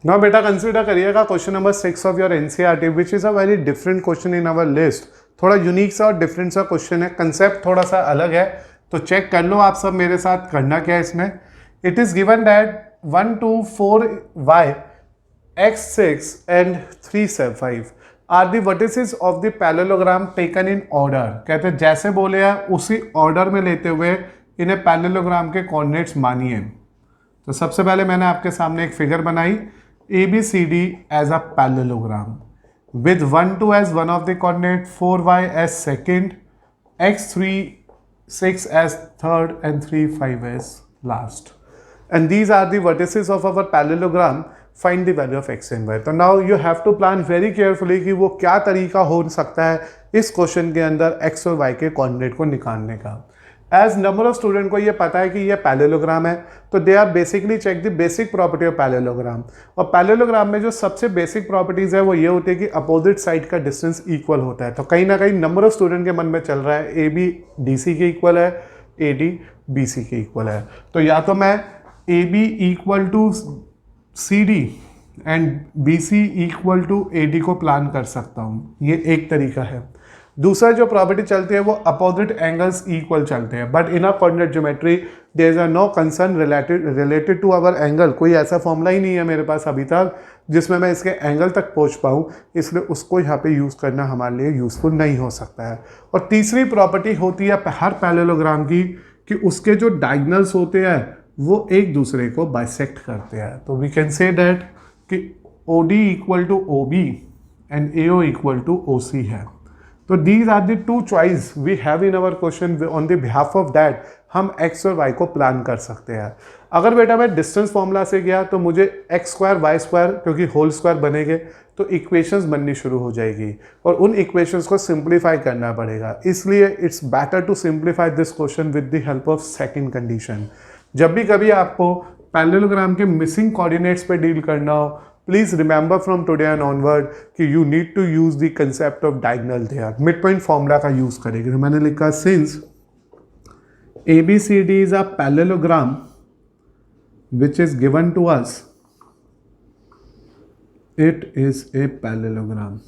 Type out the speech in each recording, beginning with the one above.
Now बेटा consider करिएगा question number 6 of your NCERT which is a very different question in our list. थोड़ा unique सा और different सा क्वेश्चन है, कंसेप्ट थोड़ा सा अलग है, तो चेक कर लो आप सब मेरे साथ करना क्या है इसमें। It is given that 1 2 4 y x6 and 3 7 5 are the vertices of the parallelogram taken in order. कहते हैं जैसे बोले हैं उसी ऑर्डर में लेते हुए इन्हें पैरेललोग्राम के कोऑर्डिनेट्स मानिए। तो सबसे पहले मैंने आपके सामने एक फिगर बनाई ABCD as a parallelogram with 1 2 as one of the coordinate, 4y as second, x3 6 as third and 3 5 as last, and these are the vertices of our parallelogram. Find the value of x and y. तो now you have to plan very carefully कि वो क्या तरीका हो सकता है इस question के अंदर x और y के कोऑर्डिनेट को निकालने का। एज नंबर ऑफ स्टूडेंट को ये पता है कि ये पैरेललोग्राम है, तो they are basically check the basic property of parallelogram. और पैरेललोग्राम में जो सबसे बेसिक प्रॉपर्टीज है वो ये होती है कि अपोजिट साइड का डिस्टेंस इक्वल होता है। तो कहीं ना कहीं नंबर ऑफ स्टूडेंट के मन में चल रहा है AB DC के इक्वल है, AD BC के इक्वल है। तो या तो मैं AB equal to CD and BC equal to AD को प्लान कर सकता हूँ, ये एक तरीका है। दूसरा जो प्रॉपर्टी चलती है वो अपोजिट एंगल्स इक्वल चलते हैं, but in a coordinate geometry there is no concern related to our angle. कोई ऐसा फॉर्मूला ही नहीं है मेरे पास अभी तक जिसमें मैं इसके एंगल तक पहुंच पाऊँ, इसलिए उसको यहाँ पे यूज़ करना हमारे लिए यूज़फुल नहीं हो सकता है। और तीसरी प्रॉपर्टी होती है हर पैरेललोग्राम की कि उसके जो डायगोनल्स होते हैं वो एक दूसरे को बाइसेक्ट करते हैं। तो वी कैन से दैट कि OD equal to OB and AO equal to OC है। तो these are the two choice we have in our question, on the behalf of that हम x और y को plan कर सकते हैं। अगर बेटा मैं डिस्टेंस फॉर्मूला से गया तो मुझे x स्क्वायर y स्क्वायर क्योंकि होल स्क्वायर बनेंगे तो इक्वेशंस बननी शुरू हो जाएगी और उन इक्वेशंस को सिंप्लीफाई करना पड़ेगा। इसलिए it's better to simplify this question with the help of second condition. जब भी कभी आपको पैरेललोग्राम के मिसिंग कोऑर्डिनेट्स पे डील करना हो, please remember from today and onward कि you need to use the concept of diagonal there. Mid point formula का यूज करेंगे। तो मैंने लिखा since ABCD is a parallelogram which is given to us, it is a parallelogram.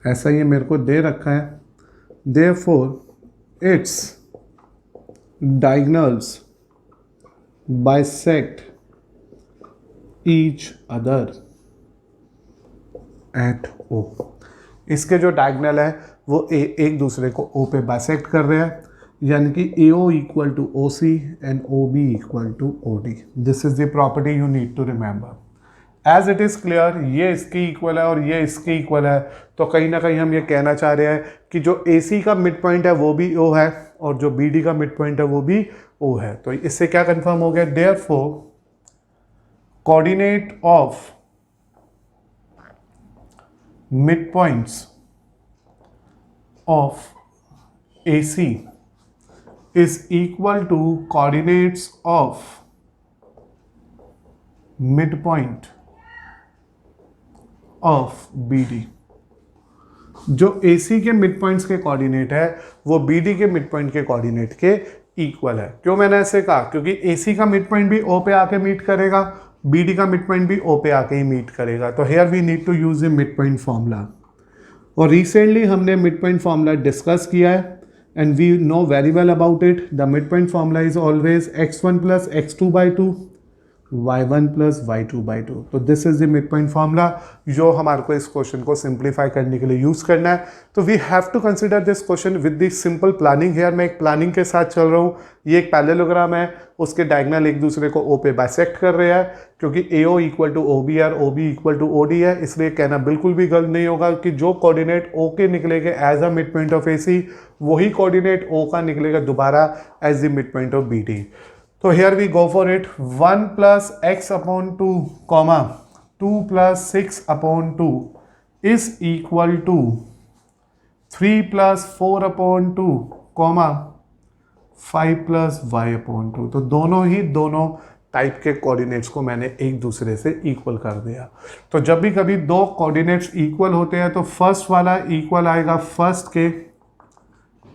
ऐसा ये मेरे को दे रखा है, therefore its diagonals bisect each other at O। इसके जो डायगोनल है वो एक दूसरे को O पे बाइसेक्ट कर रहे हैं, यानी कि AO equal to OC and OB equal to OD। This is the property you need to remember. As it is clear, ये इसके इक्वल है और ये इसके इक्वल है, तो कहीं ना कहीं हम ये कहना चाह रहे हैं कि जो AC का मिड पॉइंट है वो भी O है और जो BD का मिड पॉइंट है वो भी O है। तो इससे क्या कंफर्म हो गया, therefore coordinate of midpoints of AC is equal to coordinates of midpoint of BD। जो AC के मिड पॉइंट्स के कोऑर्डिनेट है वो BD के मिड पॉइंट के कोऑर्डिनेट के इक्वल है। क्यों मैंने ऐसे कहा, क्योंकि AC का मिड पॉइंट भी O पे आके मीट करेगा, BD का मिड पॉइंट भी O पे आके ही मीट करेगा। तो here we need to use a mid point formula. और रिसेंटली हमने मिड पॉइंट फॉर्मूला डिस्कस किया है and we know very well about it. The mid point formula is always x1 plus x2/2 y1 plus y2/2। तो this is the mid point formula जो हमारे को इस question को simplify करने के लिए यूज करना है। तो we have to consider this question with the simple planning. Here मैं एक प्लानिंग के साथ चल रहा हूँ। ये एक पैरेललोग्राम है, उसके डायगोनल एक दूसरे को O पे बाइसेक्ट कर रहे हैं, क्योंकि AO इक्वल टू OB और OB इक्वल टू OD है। इसलिए कहना बिल्कुल भी गलत नहीं होगा कि जो कोऑर्डिनेट O के निकलेगा as a mid point of AC, वही कोऑर्डिनेट O का निकलेगा दोबारा as the mid point of BD। तो here we go for it. 1 plus x/2 comma 2 plus 6/2 is equal to 3 plus 4/2 comma 5 plus y/2। तो दोनों type के coordinates को मैंने एक दूसरे से इक्वल कर दिया। तो जब भी कभी दो कोऑर्डिनेट्स इक्वल होते हैं तो फर्स्ट वाला इक्वल आएगा फर्स्ट के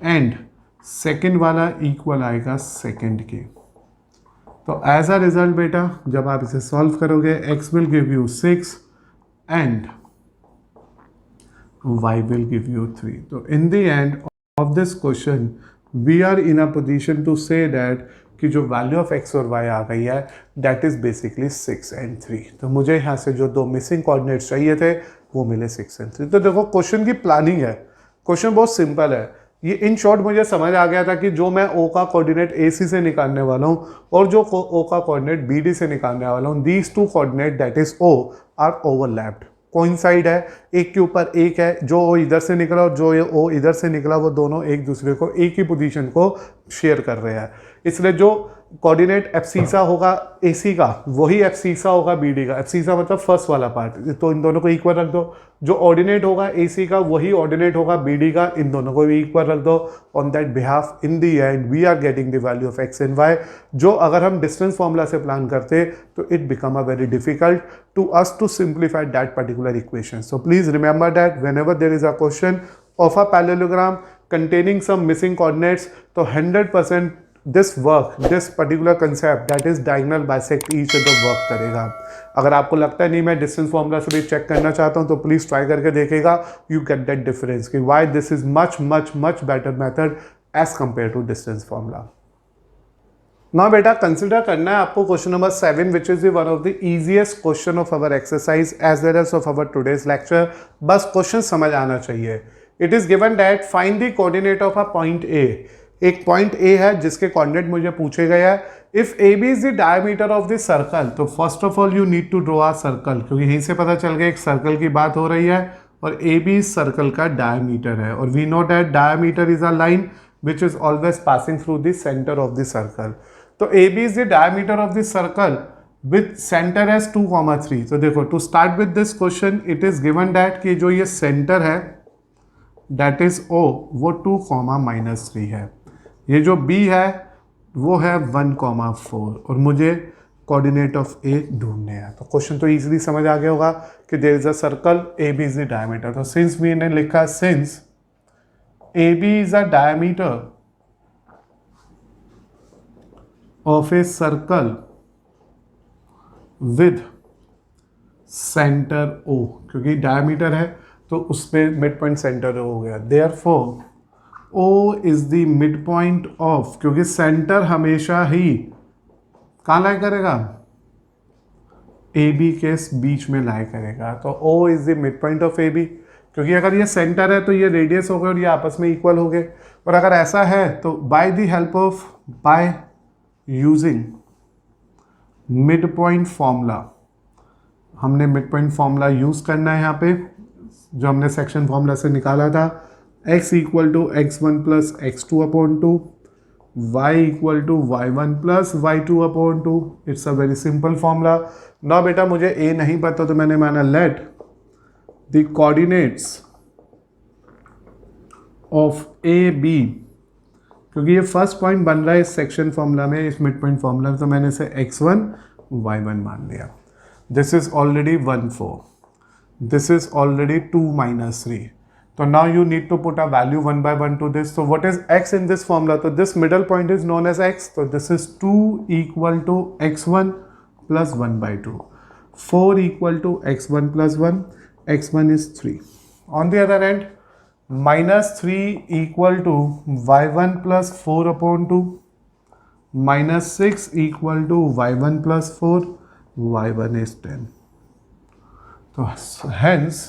एंड सेकंड वाला इक्वल आएगा सेकंड के। तो एज अ रिजल्ट बेटा जब आप इसे सॉल्व करोगे x will give you 6 and y will give you 3. So in the end of this question we are in a position to say that कि जो वैल्यू ऑफ x और y आ गई है दैट इज बेसिकली 6 एंड 3. तो मुझे यहाँ से जो 2 मिसिंग कोऑर्डिनेट्स चाहिए थे वो मिले 6 एंड 3. तो देखो क्वेश्चन की प्लानिंग है, क्वेश्चन बहुत सिंपल है. ये इन शॉर्ट मुझे समझ आ गया था कि जो मैं O का कोऑर्डिनेट AC से निकालने वाला हूँ और जो O का कोऑर्डिनेट BD से निकालने वाला हूँ, these two coordinate that is O are overlapped, coincide है, एक के ऊपर एक है. जो O इधर से निकला और जो ये O इधर से निकला वो दोनों एक दूसरे को एक ही पोजीशन को शेयर कर रहे हैं. इसलिए जो कोऑर्डिनेट एब्सिसा होगा AC का वही एब्सिसा होगा BD का. एब्सिसा मतलब फर्स्ट वाला पार्ट, तो इन दोनों को इक्वल रख दो. जो ऑर्डिनेट होगा AC का वही ऑर्डिनेट होगा BD का, इन दोनों को भी इक्वल रख दो. On that behalf in the end we are getting the value of x and y, जो अगर हम डिस्टेंस फॉर्मूला से प्लान करते तो it become a very difficult to us to simplify that particular equation. So please remember that whenever there is a question of a parallelogram containing some missing coordinates, तो 100% this work, this particular concept that is diagonal bisect each other work करेगा. अगर आपको लगता है नहीं मैं distance formula से भी चेक करना चाहता हूँ तो प्लीज ट्राई करके देखेगा. यू गेट दैट डिफरेंस कि why this is much much much better method as compare to distance formula. ना बेटा कंसिडर करना है आपको question number 7 which is one of the easiest question of our exercise as well as of our today's lecture. बस question समझ आना चाहिए. It is given that find the coordinate of a point A. एक point ए है जिसके coordinate मुझे पूछे गए हैं. If A B is the diameter of the circle, तो first of all you need to draw a circle, क्योंकि यहीं से पता चल गया एक सर्कल की बात हो रही है और ए बी सर्कल का डायमीटर है. और we know that diameter is a line which is always passing through the centre of the circle. तो A B is the diameter of the circle with centre as 2,3. तो देखो to start with this question it is given that कि जो ये centre है that is O वो 2,-3 है. ये जो B है वो है 1,4 और मुझे कोऑर्डिनेट ऑफ A ढूंढने हैं. तो क्वेश्चन तो इजीली समझ आ गया होगा कि there is a circle AB is the diameter. तो सिंस वी ने लिखा since AB is a diameter of a circle with centre O, क्योंकि डायमीटर है तो उस पर मिड पॉइंट सेंटर हो गया. Therefore O is the mid point of, क्योंकि सेंटर हमेशा ही कहाँ लाई करेगा, AB के बीच में लाई करेगा. तो O is the mid point of AB, क्योंकि अगर ये सेंटर है तो ये रेडियस हो गए और ये आपस में इक्वल हो गए. और अगर ऐसा है तो by the help of by using mid point formula, हमने मिड पॉइंट फॉर्मूला यूज करना है यहाँ पे जो हमने सेक्शन फॉर्मूला से निकाला था. x equal to x1 plus x2 upon 2, y equal to y1 plus y2 upon 2. It's a very simple formula. ना बेटा मुझे a नहीं पता तो मैंने माना let the coordinates of A B, क्योंकि ये फर्स्ट पॉइंट बन रहा है इस सेक्शन फॉर्मूला में, इस मिड पॉइंट फॉर्मूला में, तो मैंने इसे x1 y1 मान लिया. This is already 1,4, this is already 2-3. So now you need to put a value 1/1 to this. So what is x in this formula? So this middle point is known as x. So this is 2 equal to x1 plus 1/2. 4 equal to x1 plus 1. x1 is 3. On the other end, minus 3 equal to y1 plus 4 upon 2. Minus 6 equal to y1 plus 4. y1 is 10. तो hence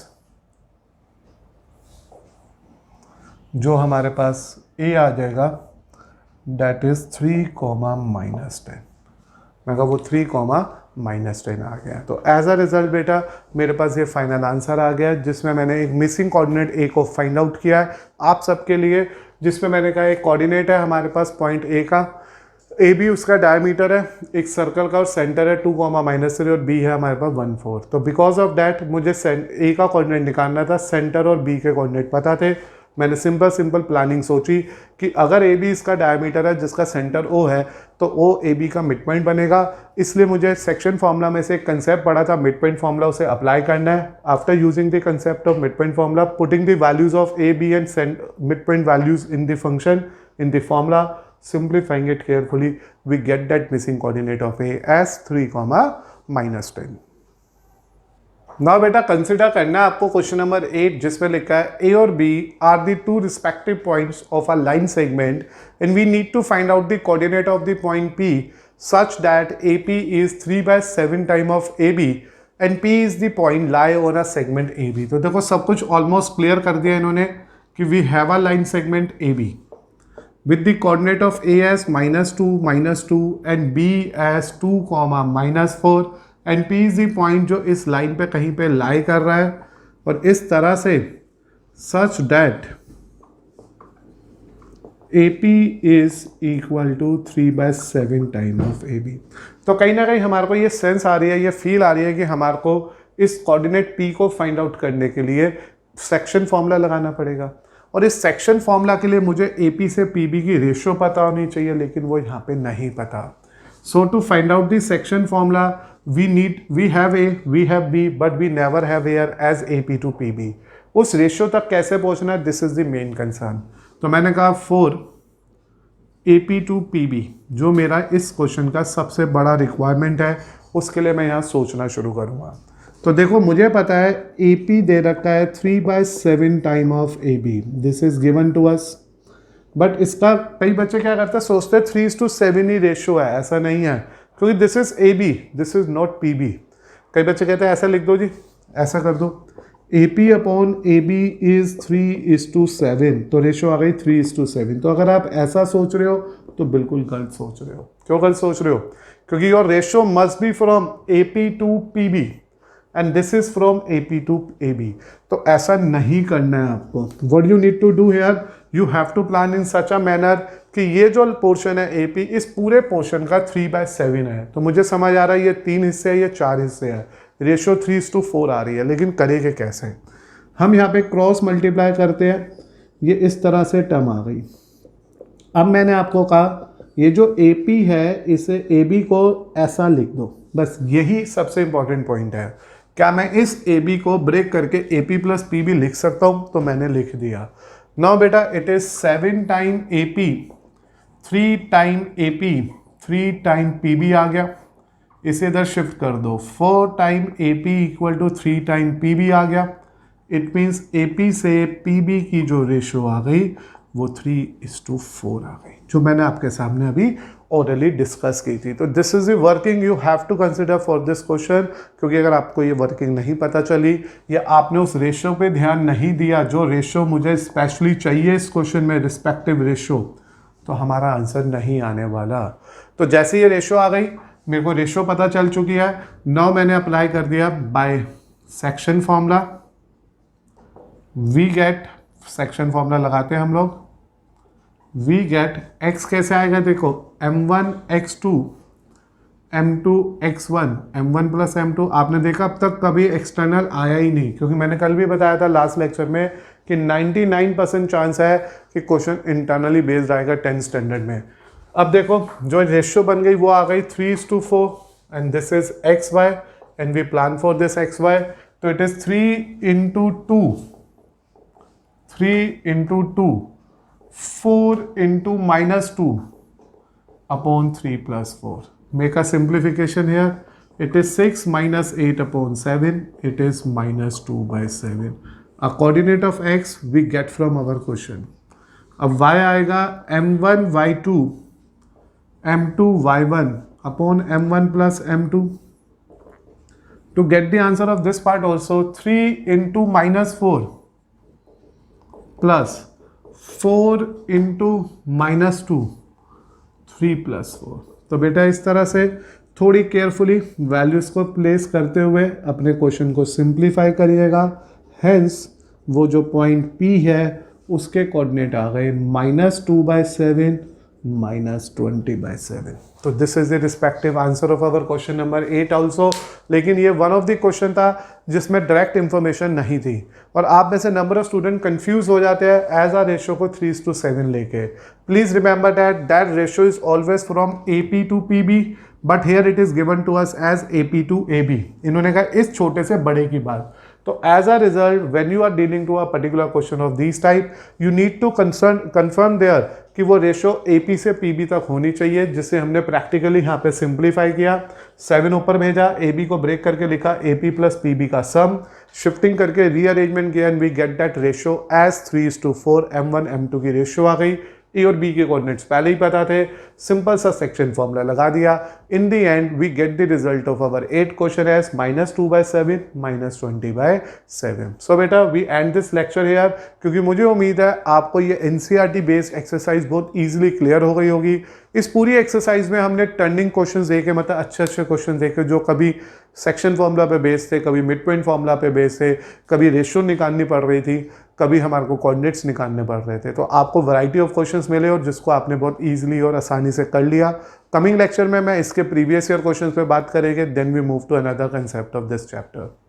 जो हमारे पास A आ जाएगा that is 3,-10. मैं कहा वो 3,-10 आ गया. तो as a result बेटा मेरे पास ये फाइनल आंसर आ गया जिसमें मैंने एक मिसिंग कोऑर्डिनेट A को फाइंड आउट किया है आप सबके लिए, जिसमें मैंने कहा एक कोऑर्डिनेट है हमारे पास पॉइंट A का, ए बी उसका डायमीटर है, एक सर्कल का और सेंटर है 2,-3 और बी है हमारे पास 1,4. तो बिकॉज ऑफ दैट मुझे ए का कोऑर्डिनेट निकालना था, सेंटर और बी के कोऑर्डिनेट पता थे. मैंने सिंपल प्लानिंग सोची कि अगर ए बी इसका डायमीटर है जिसका सेंटर ओ है तो ओ ए बी का मिड पॉइंट बनेगा. इसलिए मुझे सेक्शन फॉर्मूला में से एक कंसेप्ट पढ़ा था मिड पॉइंट फॉर्मूला, उसे अप्लाई करना है. After using the concept of mid point formula, putting the values of A B and mid point values in the function in the formula, simplifying it carefully, we get that missing coordinate of A as 3, -10. Now बेटा consider करना है आपको question number 8 जिसमें लिखा है A और B are the two respective points of a line segment and we need to find out the coordinate of the point P such that AP is 3/7 time of AB and P is the point lie on a segment AB. तो देखो सब कुछ almost clear कर दिया इन्होंने कि we have a line segment AB with the coordinate of A as -2, -2 and B as 2, -4 and P is the point जो इस लाइन पे कहीं पे लाई कर रहा है और इस तरह से such that AP is equal to 3/7 time of AB. तो कहीं ना कहीं हमारे को ये सेंस आ रही है, ये फील आ रही है कि हमारे को इस कोऑर्डिनेट P को फाइंड आउट करने के लिए सेक्शन फॉर्मूला लगाना पड़ेगा और इस सेक्शन फॉर्मूला के लिए मुझे AP से PB की रेशियो पता होनी चाहिए, लेकिन वो यहाँ पे नहीं पता. So to find out the section formula we have A, we have B, but we never have here as AP to PB. उस रेशियो तक कैसे पहुँचना है, this is the main concern. तो मैंने कहा 4 AP to PB जो मेरा इस क्वेश्चन का सबसे बड़ा रिक्वायरमेंट है, उसके लिए मैं यहाँ सोचना शुरू करूँगा. तो देखो मुझे पता है AP दे रखा है 3/7 time of AB, this is given to us. But इसका कई बच्चे क्या करते हैं, सोचते हैं 3:7 ही रेशियो है. ऐसा नहीं है, क्योंकि this is AB, this is not PB. कई बच्चे कहते हैं ऐसा लिख दो जी, ऐसा कर दो, AP अपॉन AB इज 3:7, तो रेशियो आ गई 3:7. तो अगर आप ऐसा सोच रहे हो तो बिल्कुल गलत सोच रहे हो. क्यों गलत सोच रहे हो? क्योंकि your ratio must be from AP to PB and this is from AP to AB. तो ऐसा नहीं करना है आपको. What you need to do here, you have to plan in such a manner कि ये जो पोर्शन है AP, इस पूरे पोर्शन का 3/7 है. तो मुझे समझ आ रहा है ये 3 हिस्से है, ये 4 हिस्से है, रेशियो 3:4 आ रही है. लेकिन करेंगे कैसे? हम यहाँ पे क्रॉस मल्टीप्लाई करते हैं, ये इस तरह से टर्म आ गई. अब मैंने आपको कहा ये जो AP है इसे AB को ऐसा लिख दो, बस यही सबसे इंपॉर्टेंट पॉइंट है. क्या मैं इस AB को ब्रेक करके AP + PB लिख सकता हूँ? तो मैंने लिख दिया. नाउ बेटा it is 7 time AP, 3 time AP, 3 time PB आ गया. इसे इधर शिफ्ट कर दो, 4 time AP equal to 3 time PB आ गया. इट मीन्स AP से PB की जो रेशियो आ गई वो 3:4 आ गई, जो मैंने आपके सामने अभी ऑलरेडी डिस्कस की थी. तो this is the working you have to consider for this question. क्योंकि अगर आपको ये वर्किंग नहीं पता चली या आपने उस रेशियो पे ध्यान नहीं दिया जो रेशियो मुझे स्पेशली चाहिए इस क्वेश्चन में, रिस्पेक्टिव रेशियो, तो हमारा आंसर नहीं आने वाला. तो जैसे ये रेशियो आ गई, मेरे को रेशियो पता चल चुकी है. नाउ मैंने अप्लाई कर दिया by section formula. We get, section formula लगाते हैं हम लोग, वी गेट x कैसे आएगा, देखो m1 x2 m2 x1, m1 + m2. आपने देखा अब तक कभी एक्सटर्नल आया ही नहीं, क्योंकि मैंने कल भी बताया था लास्ट लेक्चर में कि 99% चांस है कि क्वेश्चन इंटरनली बेस्ड आएगा 10th स्टैंडर्ड में. अब देखो जो रेशियो बन गई वो आ गई 3:4 and this is XY and we plan for this XY. तो it is 3 × 2 4 × -2 upon 3 + 4. Make a simplification here. It is 6 - 8 upon 7. It is -2/7. A coordinate of x we get from our question. अब y आएगा m1 y2 m2 y1 upon m1 + m2. To get the answer of this part also, 3 × -4 plus 4 × -2, 3 + 4. तो बेटा इस तरह से थोड़ी carefully values को place करते हुए अपने क्वेश्चन को सिंप्लीफाई करिएगा. हेंस वो जो पॉइंट P है उसके कोऑर्डिनेट आ गए -2/7, -20/7. तो this is the respective answer of our question number 8 also. लेकिन ये वन ऑफ द क्वेश्चन था जिसमें डायरेक्ट इंफॉर्मेशन नहीं थी और आप में से नंबर ऑफ स्टूडेंट कंफ्यूज हो जाते हैं एज आ रेशियो को 3:7 लेके. Please remember that ratio is always from AP to PB, but here it is given to us as AP to AB. इन्होंने कहा इस छोटे से बड़े की बात. तो as a result when you are dealing to a particular question of this type, you need to confirm there कि वो रेशो AP से PB तक होनी चाहिए, जिससे हमने प्रैक्टिकली यहाँ पे सिंप्लीफाई किया, 7 ऊपर भेजा, AB को ब्रेक करके लिखा AP प्लस PB का सम, शिफ्टिंग करके रीअरेंजमेंट किया and we get that ratio as 3:4, M1 M2 की रेशो आ गई। ए और बी के कोऑर्डिनेट्स पहले ही पता थे, सिंपल सा सेक्शन फॉर्मूला लगा दिया। In the end we get the result of our 8 question as -2/7 -20/7। So बेटा we end this lecture here, क्योंकि मुझे उम्मीद है आपको ये NCERT बेस्ड एक्सरसाइज बहुत ईजिली क्लियर हो गई होगी। इस पूरी एक्सरसाइज में हमने टर्निंग क्वेश्चंस देखे, मतलब अच्छे अच्छे क्वेश्चन देखे जो कभी सेक्शन फॉर्मूला पे बेस्ड थे, कभी मिड पॉइंट फॉर्मूला पे बेस्ड थे, कभी रेशियो निकालनी पड़ रही थी, कभी हमारे को कोऑर्डिनेट्स निकालने पड़ रहे थे। तो आपको वैरायटी ऑफ क्वेश्चंस मिले और जिसको आपने बहुत ईजिली और आसानी से कर लिया। कमिंग लेक्चर में मैं इसके प्रीवियस ईयर क्वेश्चंस पे बात करेंगे, then we move to another concept of this chapter.